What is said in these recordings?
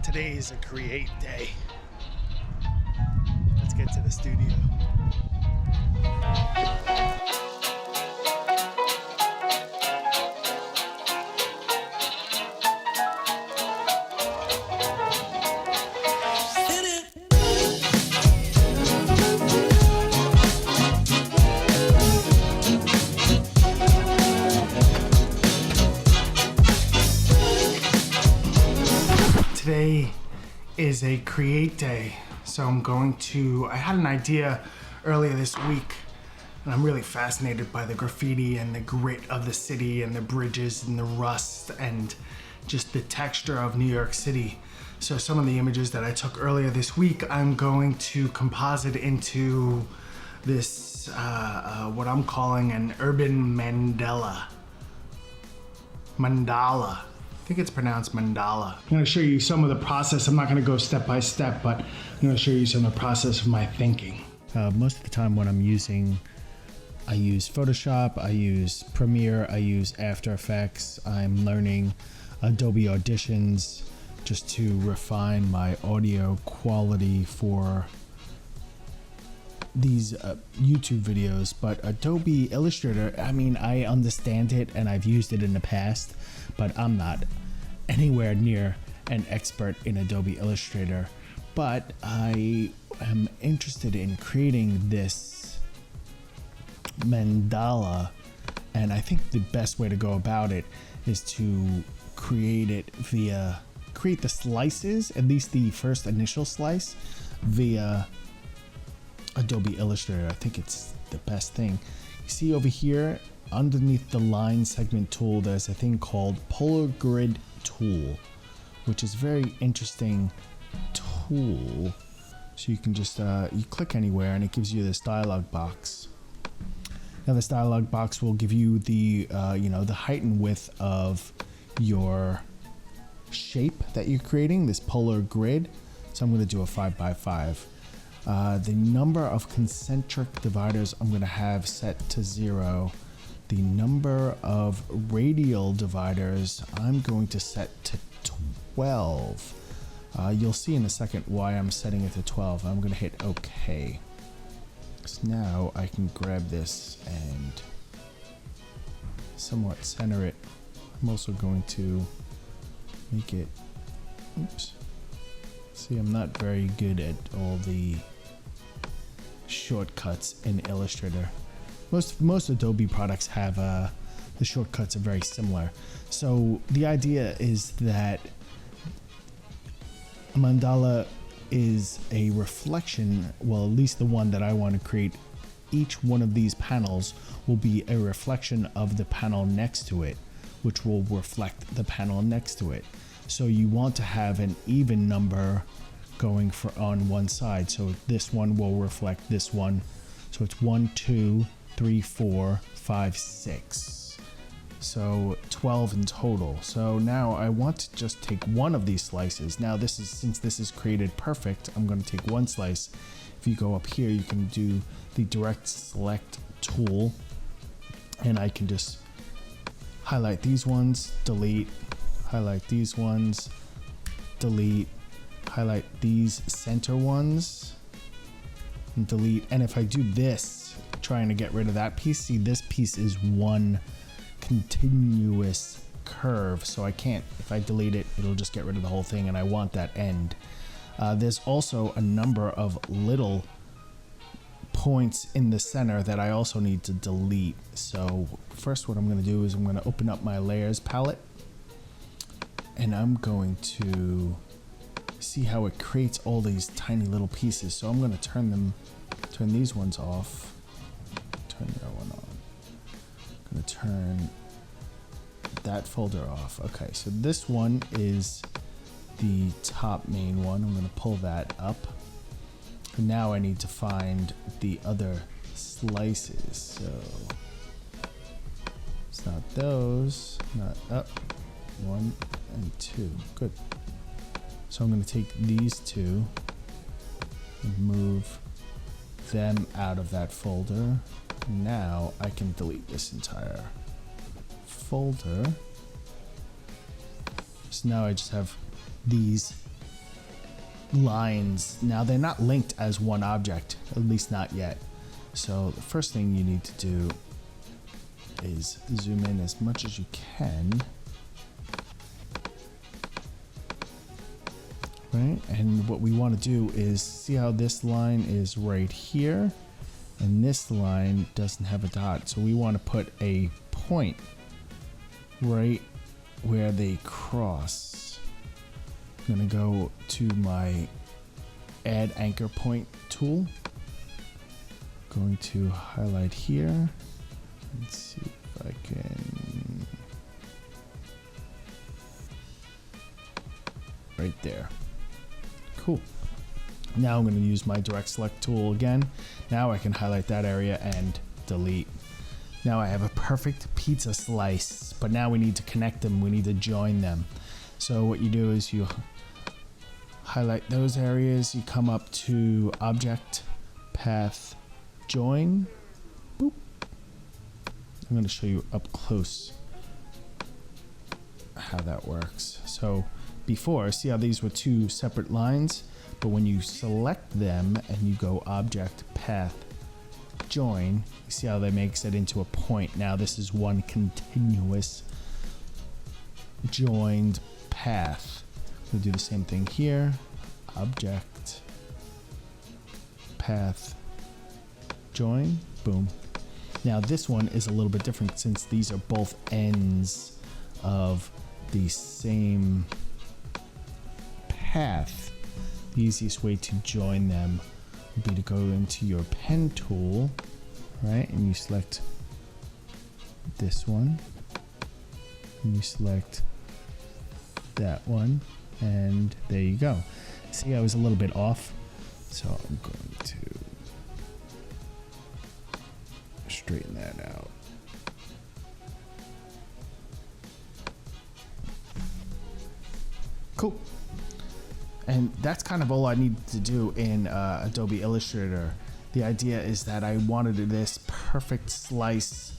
Today is a create day. Let's get to the studio. Today is a create day, so I had an idea earlier this week, and I'm really fascinated by the graffiti and the grit of the city and the bridges and the rust and just the texture of New York City. So some of the images that I took earlier this week, I'm going to composite into this, what I'm calling an Urban Mandala. I think it's pronounced mandala. I'm going to show you some of the process. I'm not going to go step by step, but I'm going to show you some of the process of my thinking. Most of the time when I use Photoshop, I use Premiere, I use After Effects. I'm learning Adobe Auditions just to refine my audio quality for these YouTube videos. But Adobe Illustrator, I mean, I understand it and I've used it in the past, but I'm not anywhere near an expert in Adobe Illustrator. But I am interested in creating this mandala, and I think the best way to go about it is to create the slices, at least the first initial slice, via Adobe Illustrator. I think it's the best thing. You see over here underneath the line segment tool, there's a thing called Polar Grid Tool, which is a very interesting tool. So you can just you click anywhere and it gives you this dialog box. Now this dialog box will give you the the height and width of your shape that you're creating, this polar grid. So I'm going to do a 5x5. The number of concentric dividers I'm going to have set to 0. The number of radial dividers I'm going to set to 12. You'll see in a second why I'm setting it to 12. I'm going to hit OK. So now I can grab this and somewhat center it. I'm also going to make it, oops. See, I'm not very good at all the shortcuts in Illustrator. Most Adobe products have the shortcuts are very similar. So the idea is that a mandala is a reflection, well, at least the one that I want to create. Each one of these panels will be a reflection of the panel next to it, which will reflect the panel next to it. So you want to have an even number going on one side. So this one will reflect this one. So it's 1, 2, 3, 4, 5, 6. So 12 in total. So now I want to just take one of these slices. Now since this is created perfect, I'm going to take one slice. If you go up here, you can do the direct select tool, and I can just highlight these ones, delete, highlight these ones, delete, highlight these center ones, and delete. And if I do this, trying to get rid of that piece, see, this piece is one continuous curve, so I can't, if I delete it, it'll just get rid of the whole thing, and I want that end. There's also a number of little points in the center that I also need to delete. So first what I'm going to do is I'm going to open up my layers palette, and I'm going to see how it creates all these tiny little pieces. So I'm going to turn these ones off, turn that one on. I'm going to turn that folder off. Okay, so this one is the top main one. I'm going to pull that up. And now I need to find the other slices. So it's not those, not up, 1 and 2. Good. So I'm going to take these two and move them out of that folder. Now I can delete this entire folder. So now I just have these lines. Now they're not linked as one object, at least not yet. So the first thing you need to do is zoom in as much as you can. Right, and what we want to do is see how this line is right here, and this line doesn't have a dot. So we want to put a point right where they cross. I'm going to go to my Add Anchor Point tool. Going to highlight here. Let's see if I can. Right there. Cool. Now I'm going to use my direct select tool again. Now I can highlight that area and delete. Now I have a perfect pizza slice, but now we need to connect them. We need to join them. So what you do is you highlight those areas. You come up to Object, Path, Join. Boop. I'm going to show you up close how that works. So before, see how these were two separate lines, but when you select them and you go Object, Path, Join, you see how that makes it into a point. Now this is one continuous joined path. We'll do the same thing here. Object, Path, Join, boom. Now this one is a little bit different since these are both ends of the same path. The easiest way to join them would be to go into your pen tool, right? And you select this one, and you select that one, and there you go. See, I was a little bit off, so I'm going to straighten that out. Cool. And that's kind of all I need to do in Adobe Illustrator. The idea is that I wanted this perfect slice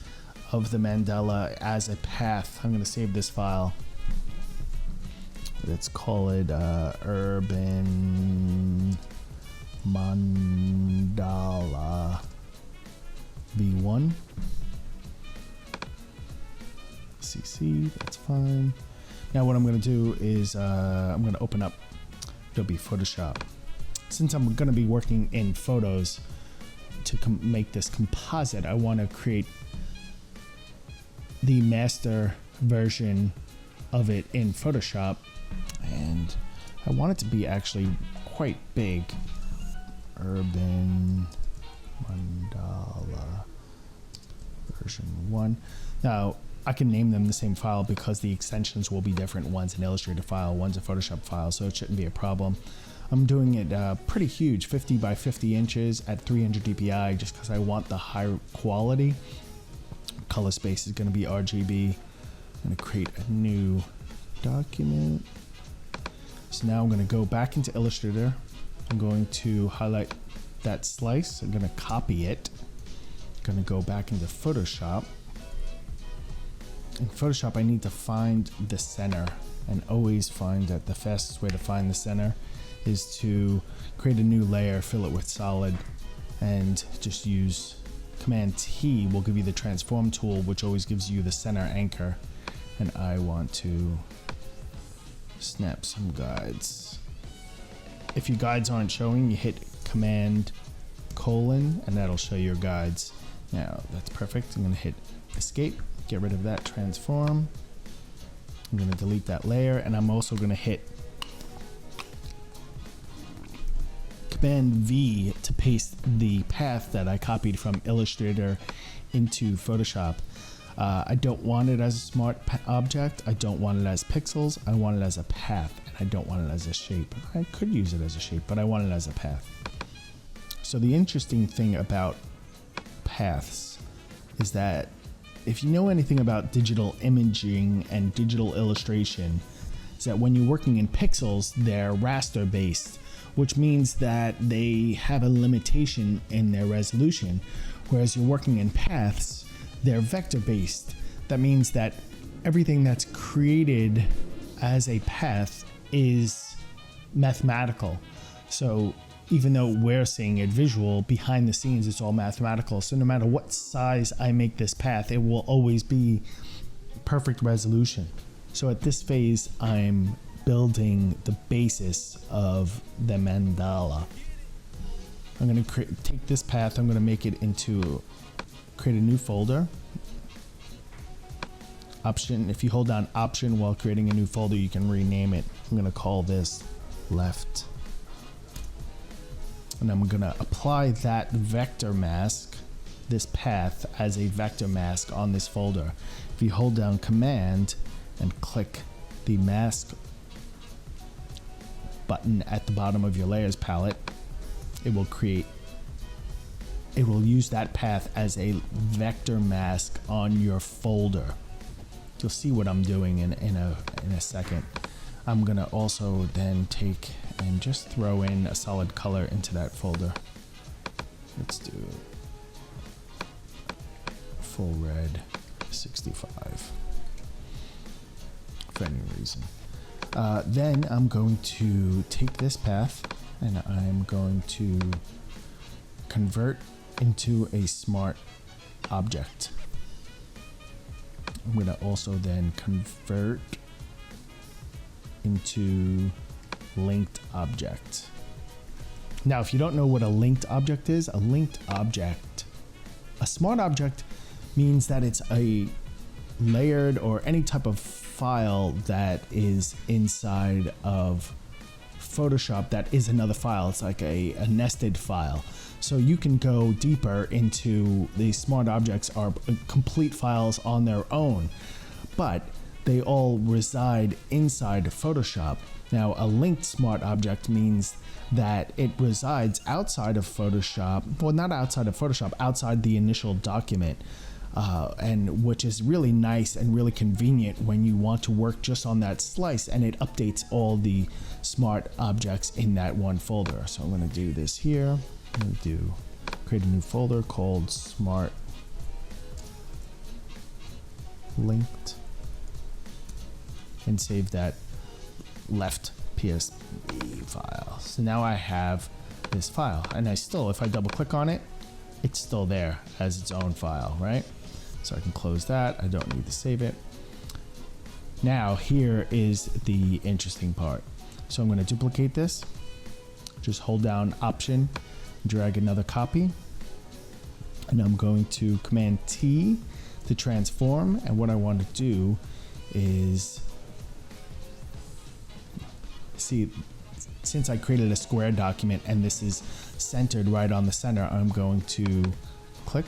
of the mandala as a path. I'm going to save this file. Let's call it Urban Mandala V1. CC, that's fine. Now what I'm going to do is I'm going to open up Adobe Photoshop. Since I'm going to be working in photos to make this composite, I want to create the master version of it in Photoshop, and I want it to be actually quite big. Urban Mandala version 1. Now I can name them the same file because the extensions will be different. One's an Illustrator file, one's a Photoshop file, so it shouldn't be a problem. I'm doing it pretty huge, 50 by 50 inches at 300 dpi, just because I want the high quality. Color space is going to be RGB. I'm going to create a new document. So now I'm going to go back into Illustrator. I'm going to highlight that slice. I'm going to copy it. I'm going to go back into Photoshop. In Photoshop, I need to find the center, and always find that the fastest way to find the center is to create a new layer, fill it with solid, and just use Command T will give you the transform tool, which always gives you the center anchor. And I want to snap some guides. If your guides aren't showing, you hit Command : and that'll show your guides. Now that's perfect. I'm going to hit Escape. Get rid of that transform. I'm going to delete that layer, and I'm also going to hit Command V to paste the path that I copied from Illustrator into Photoshop. I don't want it as a smart object. I don't want it as pixels. I want it as a path, and I don't want it as a shape. I could use it as a shape, but I want it as a path. So the interesting thing about paths is that if you know anything about digital imaging and digital illustration, is that when you're working in pixels, they're raster based, which means that they have a limitation in their resolution. Whereas you're working in paths, they're vector based. That means that everything that's created as a path is mathematical. So even though we're seeing it visual, behind the scenes, it's all mathematical. So no matter what size I make this path, it will always be perfect resolution. So at this phase, I'm building the basis of the mandala. I'm going to take this path, I'm going to make it into, create a new folder. Option, if you hold down Option while creating a new folder, you can rename it. I'm going to call this left. And I'm going to apply that vector mask, this path, as a vector mask on this folder. If you hold down Command and click the mask button at the bottom of your layers palette, it will use that path as a vector mask on your folder. You'll see what I'm doing in a second. I'm gonna also then take and just throw in a solid color into that folder. Let's do full red 65 for any reason. Then I'm going to take this path and I'm going to convert into a smart object. I'm going to also then convert into linked object. Now, if you don't know what a linked object is, a smart object means that it's a layered or any type of file that is inside of Photoshop that is another file. It's like a nested file. So you can go deeper into these smart objects are complete files on their own, but they all reside inside Photoshop. Now, a linked smart object means that it resides outside of Photoshop. Well, not outside of Photoshop, outside the initial document. And which is really nice and really convenient when you want to work just on that slice, and it updates all the smart objects in that one folder. So I'm going to do this here. I'm going to create a new folder called Smart Linked and save that left PSB file. So now I have this file, and if I double click on it, it's still there as its own file, right? So I can close that. I don't need to save it. Now here is the interesting part. So I'm going to duplicate this. Just hold down Option, drag another copy, and I'm going to Command T to transform. And what I want to do is, see, since I created a square document and this is centered right on the center, I'm going to click,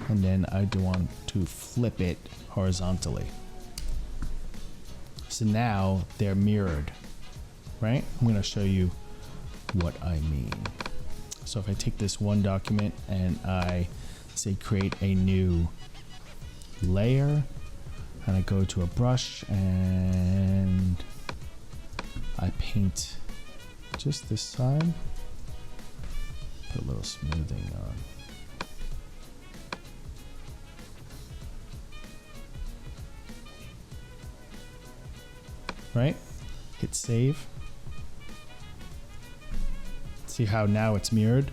and then I do want to flip it horizontally. So now they're mirrored, right? I'm going to show you what I mean. So if I take this one document and I say create a new layer, and I go to a brush and I paint just this side, put a little smoothing on. Right? Hit save. See how now it's mirrored?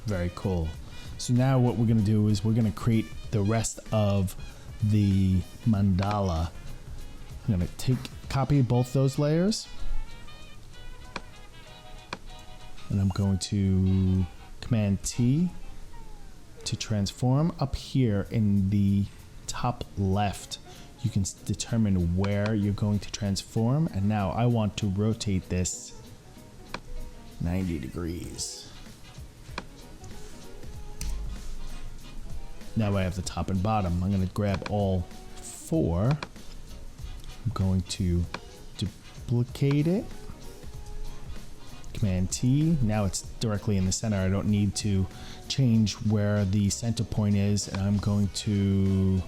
Very cool. So now what we're going to do is we're going to create the rest of the mandala. I'm going to copy both those layers, and I'm going to Command T to transform. Up here in the top left, you can determine where you're going to transform, and now I want to rotate this 90 degrees. Now I have the top and bottom. I'm going to grab all four. I'm going to duplicate it. Command T. Now it's directly in the center. I don't need to change where the center point is. And I'm going to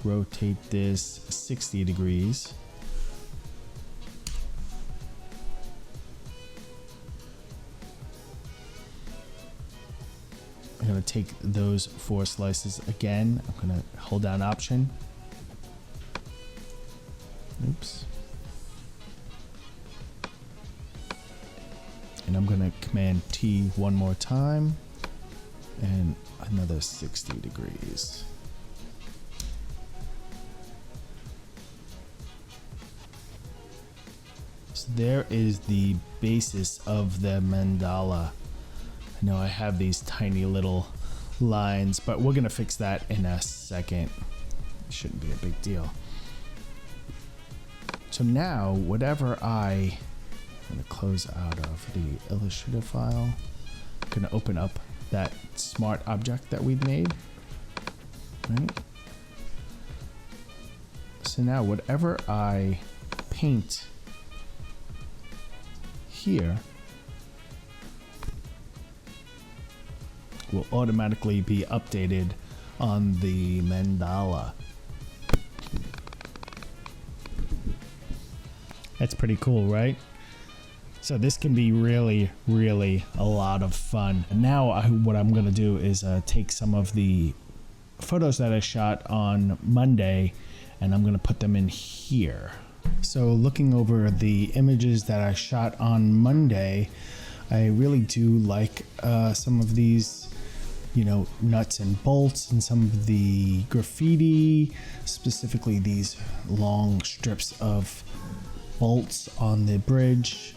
rotate this 60 degrees. I'm going to take those four slices again. I'm going to hold down Option. Oops. And I'm gonna Command T one more time and another 60 degrees. So there is the basis of the mandala. I know I have these tiny little lines, but we're gonna fix that in a second. It shouldn't be a big deal. So now, whatever I'm gonna close out of the Illustrator file. I'm gonna open up that smart object that we've made, right? So now whatever I paint here will automatically be updated on the mandala. That's pretty cool, right? So this can be really, really a lot of fun. Now what I'm gonna do is take some of the photos that I shot on Monday and I'm gonna put them in here. So looking over the images that I shot on Monday, I really do like some of these, you know, nuts and bolts and some of the graffiti, specifically these long strips of bolts on the bridge.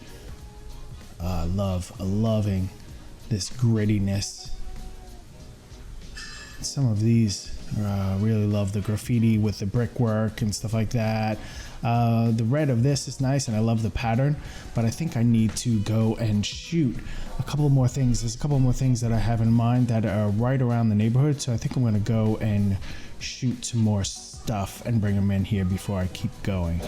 Loving this grittiness. Some of these really love the graffiti with the brickwork and stuff like that. The red of this is nice and I love the pattern, but I think I need to go and shoot a couple more things. There's a couple more things that I have in mind that are right around the neighborhood, so I think I'm gonna go and shoot some more stuff and bring them in here before I keep going.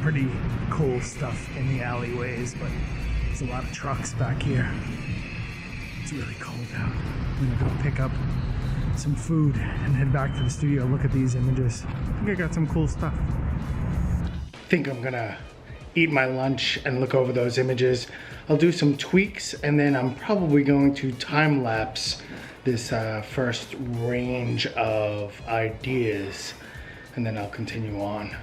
Pretty cool stuff in the alleyways, but there's a lot of trucks back here. It's really cold out. I'm gonna go pick up some food and head back to the studio, look at these images. I think I got some cool stuff. I think I'm gonna eat my lunch and look over those images. I'll do some tweaks and then I'm probably going to time lapse this first range of ideas and then I'll continue on.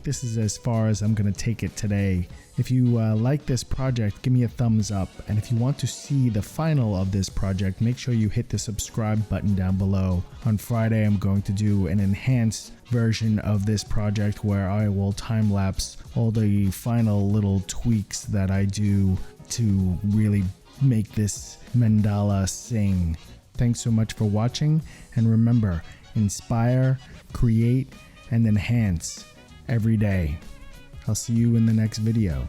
This is as far as I'm going to take it today. If you like this project, give me a thumbs up. And if you want to see the final of this project, make sure you hit the subscribe button down below. On Friday, I'm going to do an enhanced version of this project where I will time lapse all the final little tweaks that I do to really make this mandala sing. Thanks so much for watching. And remember, inspire, create, and enhance every day. I'll see you in the next video.